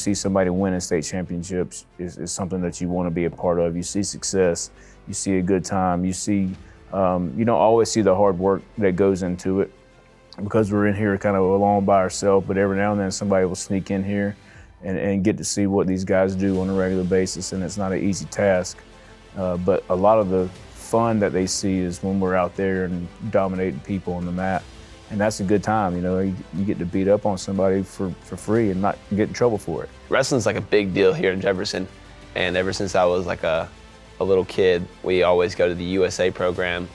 see somebody winning state championships is something that you want to be a part of. You see success, you see a good time, you see, you don't always see the hard work that goes into it because we're in here kind of alone by ourselves, but every now and then somebody will sneak in here and get to see what these guys do on a regular basis, and it's not an easy task. But a lot of the fun that they see is when we're out there and dominating people on the mat. And that's a good time, you know, you get to beat up on somebody for free and not get in trouble for it. Wrestling's like a big deal here in Jefferson, and ever since I was like a little kid, we always go to the USA program,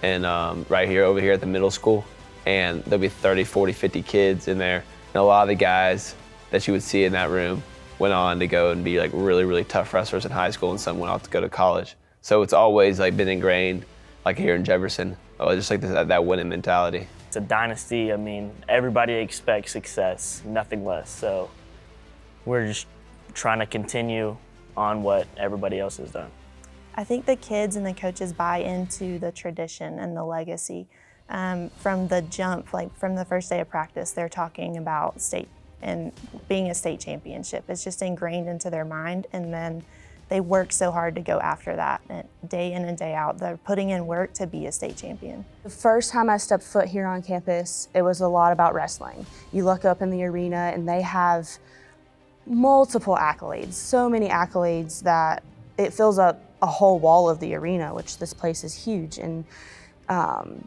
and right here, over here at the middle school, and there'll be 30, 40, 50 kids in there, and a lot of the guys that you would see in that room went on to go and be like really, really tough wrestlers in high school, and some went off to go to college. So it's always like been ingrained, like here in Jefferson, just like that winning mentality. It's a dynasty. I mean, everybody expects success, nothing less. So we're just trying to continue on what everybody else has done. I think the kids and the coaches buy into the tradition and the legacy. From the jump, like from the first day of practice, they're talking about state and being a state championship. It's just ingrained into their mind, and then they work so hard to go after that, day in and day out. They're putting in work to be a state champion. The first time I stepped foot here on campus, it was a lot about wrestling. You look up in the arena and they have multiple accolades, so many accolades that it fills up a whole wall of the arena, which this place is huge. And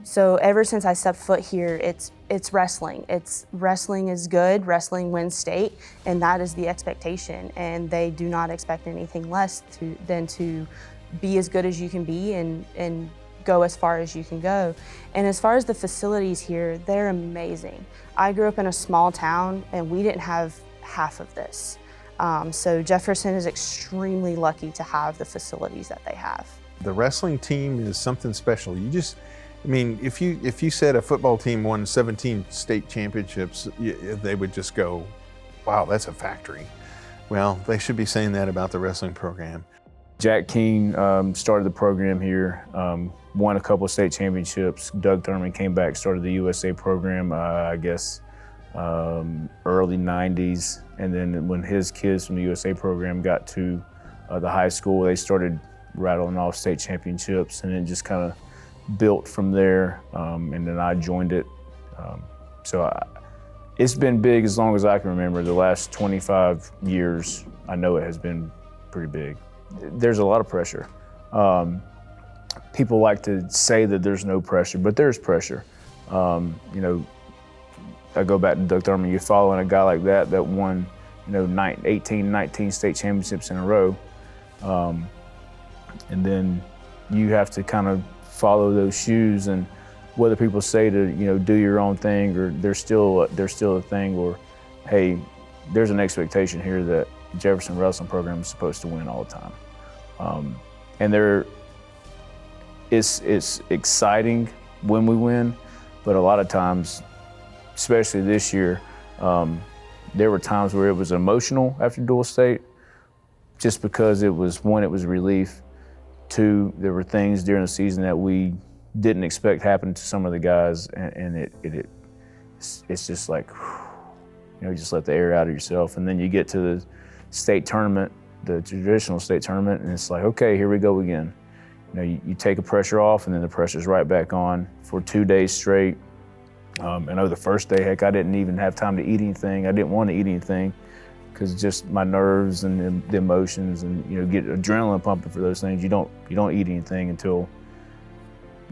so ever since I stepped foot here, it's wrestling. Wrestling is good, wrestling wins state, and that is the expectation. And they do not expect anything less than to be as good as you can be and go as far as you can go. And as far as the facilities here, they're amazing. I grew up in a small town and we didn't have half of this. So Jefferson is extremely lucky to have the facilities that they have. The wrestling team is something special. I mean, if you said a football team won 17 state championships, they would just go, wow, that's a factory. Well, they should be saying that about the wrestling program. Jack Keene started the program here, won a couple of state championships. Doug Thurman came back, started the USA program, I guess, early 90s. And then when his kids from the USA program got to the high school, they started rattling off state championships, and it just kind of built from there, and then I joined it. It's been big as long as I can remember. The last 25 years, I know it has been pretty big. There's a lot of pressure. People like to say that there's no pressure, but there's pressure. You know, I go back to Doug Thurman, you're following a guy like that won, you know, 18, 19 state championships in a row. And then you have to kind of follow those shoes, and whether people say to, you know, do your own thing, or there's still a thing, or hey, there's an expectation here that Jefferson Wrestling Program is supposed to win all the time. And it's exciting when we win, but a lot of times, especially this year, there were times where it was emotional after dual state, just because it was, one, it was relief. Two, there were things during the season that we didn't expect happen to some of the guys, and it's just like, you know, you just let the air out of yourself. And then you get to the state tournament, the traditional state tournament, and it's like, okay, here we go again. You know, you take a pressure off, and then the pressure's right back on for 2 days straight. I know the first day, heck, I didn't even have time to eat anything. I didn't want to eat anything, because just my nerves and the emotions, and, you know, get adrenaline pumping for those things. You don't eat anything until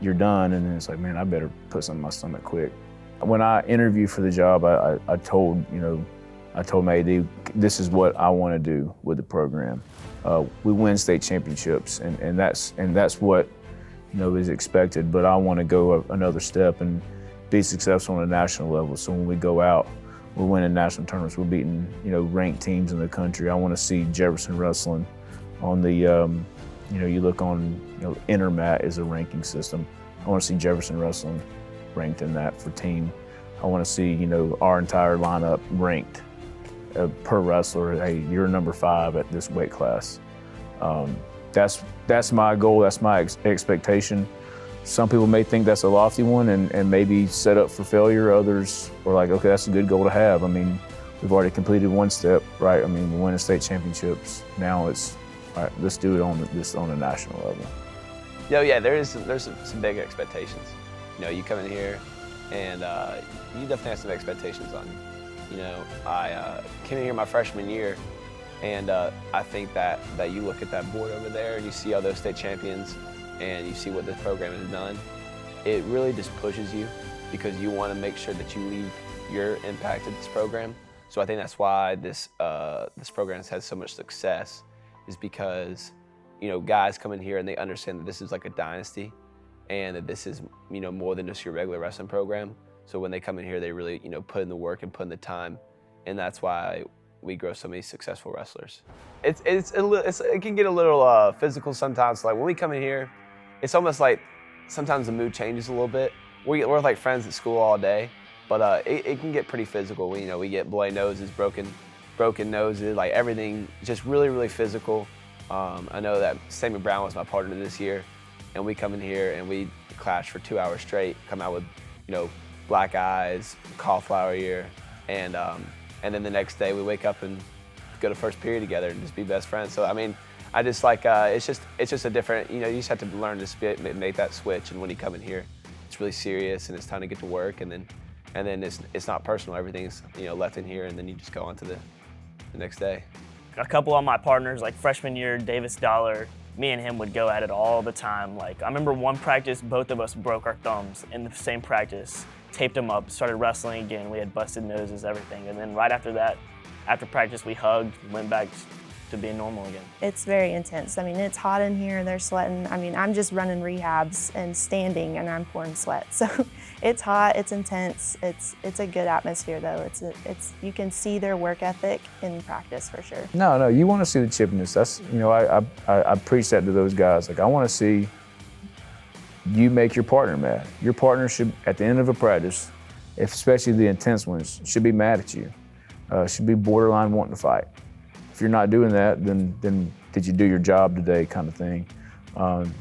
you're done, and then it's like, man, I better put something in my stomach quick. When I interviewed for the job, I told my AD, this is what I want to do with the program. We win state championships, and that's what, you know, is expected. But I want to go another step and be successful on a national level. So when we go out, we're winning national tournaments. We're beating, you know, ranked teams in the country. I want to see Jefferson wrestling on the, you know, you look on, you know, Intermat is a ranking system. I want to see Jefferson wrestling ranked in that for team. I want to see, you know, our entire lineup ranked per wrestler. Hey, you're number 5 at this weight class. That's my goal. That's my expectation. Some people may think that's a lofty one and maybe set up for failure. Others are like, okay, that's a good goal to have. I mean, we've already completed one step, right? I mean, we're winning state championships. Now it's, all right, let's do it on the national level. Yeah, there's some big expectations. You know, you come in here and you definitely have some expectations on you. You know, I came in here my freshman year, and I think that you look at that board over there and you see all those state champions and you see what this program has done. It really just pushes you because you want to make sure that you leave your impact at this program. So I think that's why this program has had so much success, is because, you know, guys come in here and they understand that this is like a dynasty and that this is, you know, more than just your regular wrestling program. So when they come in here, they really, you know, put in the work and put in the time, and that's why we grow so many successful wrestlers. It can get a little physical sometimes. Like when we come in here, it's almost like sometimes the mood changes a little bit. We're like friends at school all day, but it can get pretty physical. We get bloody noses, broken noses, like everything, just really, really physical. I know that Sammy Brown was my partner this year, and we come in here and we clash for 2 hours straight, come out with, you know, black eyes, cauliflower ear, and then the next day we wake up and go to first period together and just be best friends. So I mean, I just like it's just a different, you know, you just have to learn to make that switch. And when you come in here, it's really serious and it's time to get to work, and then it's not personal. Everything's, you know, left in here, and then you just go on to the next day. A couple of my partners, like freshman year, Davis Dollar, me and him would go at it all the time. Like I remember one practice, both of us broke our thumbs in the same practice, taped them up, started wrestling again. We had busted noses, everything. And then right after that, after practice, we hugged, went back to being normal again. It's very intense. I mean, it's hot in here, they're sweating. I mean, I'm just running rehabs and standing and I'm pouring sweat. So it's hot, it's intense. It's a good atmosphere though. It's you can see their work ethic in practice for sure. No, you want to see the chippiness. That's, you know, I preach that to those guys. Like, I want to see you make your partner mad. Your partner should, at the end of a practice, especially the intense ones, should be mad at you. Should be borderline wanting to fight. If you're not doing that, then did you do your job today, kind of thing.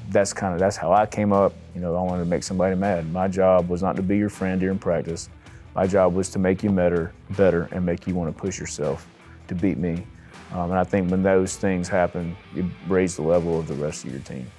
That's how I came up. You know, I wanted to make somebody mad. My job was not to be your friend during practice. My job was to make you better and make you want to push yourself to beat me. And I think when those things happen, you raise the level of the rest of your team.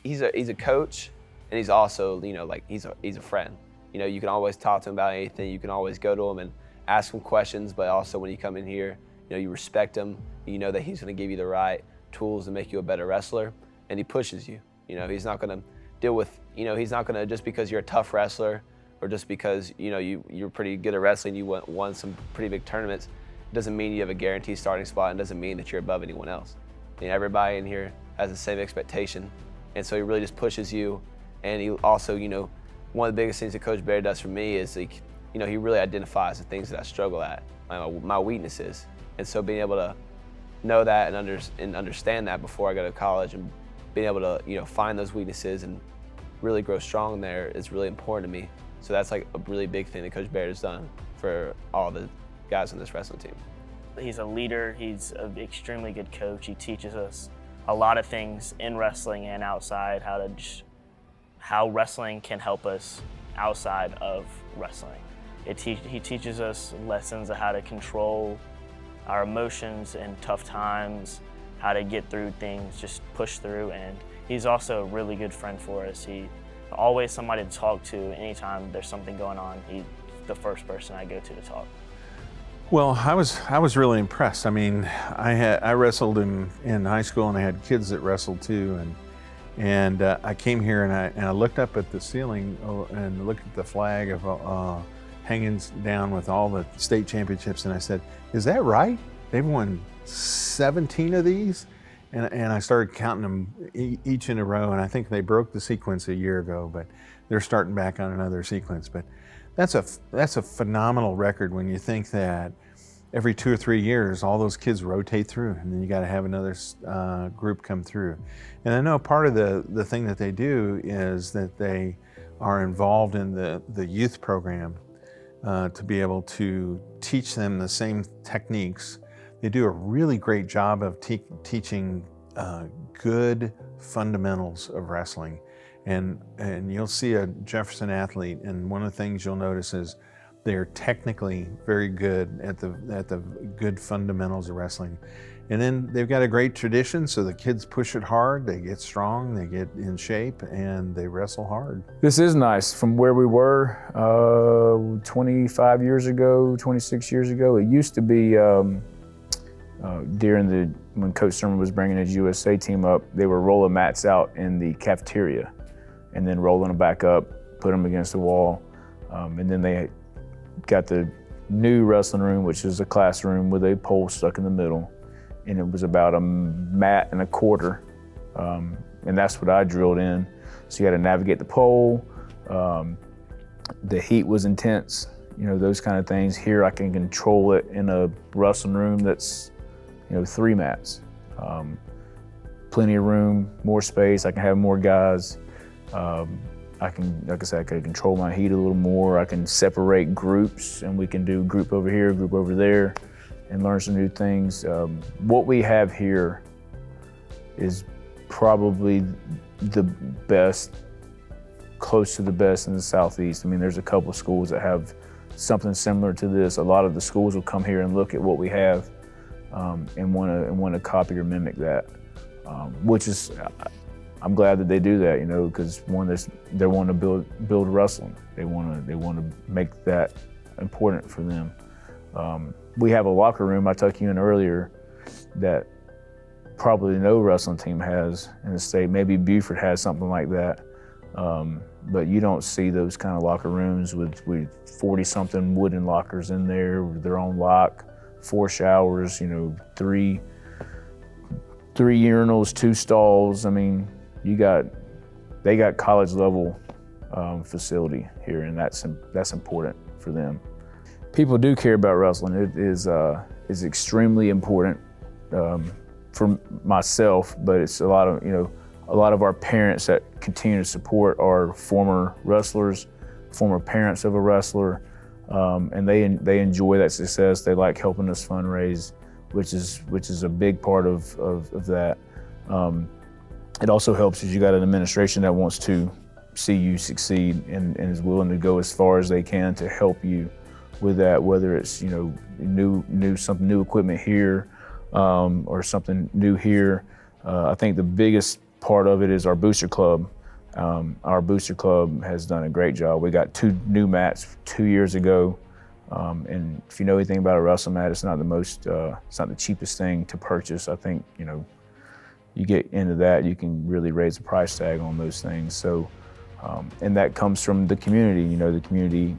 He's a coach, and he's also, you know, like he's a friend. You know, you can always talk to him about anything. You can always go to him and ask him questions, but also when you come in here, you know, you respect him. You know that he's going to give you the right tools to make you a better wrestler, and he pushes you. You know, he's not going to deal with, you know, he's not going to, just because you're a tough wrestler or just because, you know, you're pretty good at wrestling, you won some pretty big tournaments, doesn't mean you have a guaranteed starting spot, and doesn't mean that you're above anyone else. You know, everybody in here has the same expectation, and so he really just pushes you. And he also, you know, one of the biggest things that Coach Barry does for me is, like, you know, he really identifies the things that I struggle at, my weaknesses. And so being able to know that and understand that before I go to college, and being able to, you know, find those weaknesses and really grow strong there is really important to me. So that's like a really big thing that Coach Barry has done for all the guys on this wrestling team. He's a leader, he's an extremely good coach. He teaches us a lot of things in wrestling and outside, how wrestling can help us outside of wrestling. He teaches us lessons of how to control our emotions in tough times, how to get through things, just push through. And he's also a really good friend for us. He's always somebody to talk to anytime there's something going on. He's the first person I go to talk. Well, I was really impressed. I mean, I wrestled in high school, and I had kids that wrestled too, and I came here and I looked up at the ceiling and looked at the flag of hanging down with all the state championships, and I said, "Is that right? They've won 17 of these?" And I started counting them each in a row, and I think they broke the sequence a year ago, but they're starting back on another sequence. But that's a phenomenal record when you think that every 2 or 3 years, all those kids rotate through, and then you got to have another group come through. And I know part of the thing that they do is that they are involved in the youth program to be able to teach them the same techniques. They do a really great job of teaching good fundamentals of wrestling. And you'll see a Jefferson athlete, and one of the things you'll notice is They're technically very good at the good fundamentals of wrestling. And then they've got a great tradition, so the kids push it hard, they get strong, they get in shape, and they wrestle hard. This is nice from where we were 25 years ago, 26 years ago. It used to be when Coach Sermon was bringing his USA team up, they were rolling mats out in the cafeteria and then rolling them back up, put them against the wall. And then they got the new wrestling room, which is a classroom with a pole stuck in the middle. And it was about a mat and a quarter. And that's what I drilled in. So you got to navigate the pole. The heat was intense, those kind of things. Here I can control it in a wrestling room that's, 3 mats. Plenty of room, more space. I can have more guys. I can, like I said, I can control my heat a little more. I can separate groups, and we can do group over here, group over there, and learn some new things. What we have here is probably the best, close to the best in the Southeast. I mean, there's a couple of schools that have something similar to this. A lot of the schools will come here and look at what we have and want to copy or mimic that, which is, I'm glad that they do that, because they're wanting to build wrestling. They want to make that important for them. We have a locker room I took you in earlier that probably no wrestling team has in the state. Maybe Buford has something like that, but you don't see those kind of locker rooms with 40-something wooden lockers in there with their own lock, 4 showers, 3 urinals, 2 stalls. I mean, they got college level facility here, and that's important for them. People do care about wrestling. It is extremely important for myself, but it's a lot of our parents that continue to support are former wrestlers, former parents of a wrestler, and they enjoy that success. They like helping us fundraise, which is a big part of that. It also helps as you got an administration that wants to see you succeed and is willing to go as far as they can to help you with that, whether it's some new equipment here or something new here. I think the biggest part of it is our booster club. Our booster club has done a great job. We got 2 new mats 2 years ago, and if you know anything about a wrestling mat, it's not the cheapest thing to purchase. I think you get into that, you can really raise the price tag on those things. So, and that comes from the community. The community,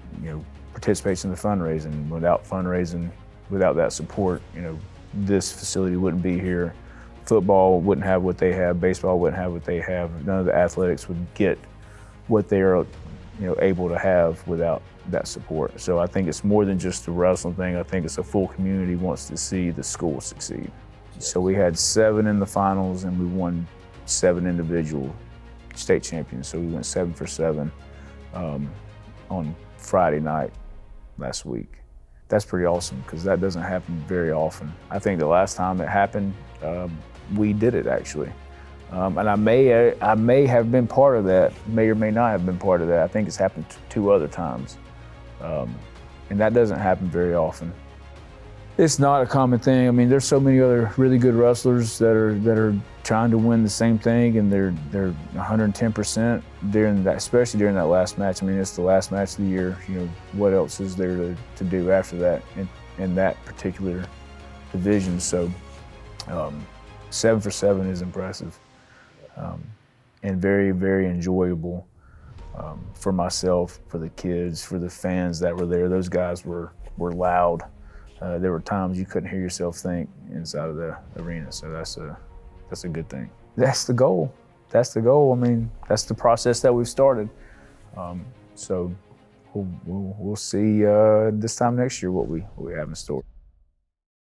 participates in the fundraising. Without fundraising, without that support, this facility wouldn't be here. Football wouldn't have what they have. Baseball wouldn't have what they have. None of the athletics would get what they are, able to have without that support. So I think it's more than just the wrestling thing. I think it's a full community wants to see the school succeed. So we had 7 in the finals, and we won 7 individual state champions. So we went 7 for 7 on Friday night last week. That's pretty awesome because that doesn't happen very often. I think the last time it happened, we did it actually. And I may have been part of that, may or may not have been part of that. I think it's happened 2 other times. And that doesn't happen very often. It's not a common thing. I mean, there's so many other really good wrestlers that are trying to win the same thing, and they're 110% during that, especially during that last match. I mean, it's the last match of the year. What else is there to do after that in that particular division? So 7 for 7 is impressive and very, very enjoyable for myself, for the kids, for the fans that were there. Those guys were loud. There were times you couldn't hear yourself think inside of the arena, so that's a good thing. That's the goal. That's the goal. I mean, that's the process that we've started. So we'll see this time next year what we have in store.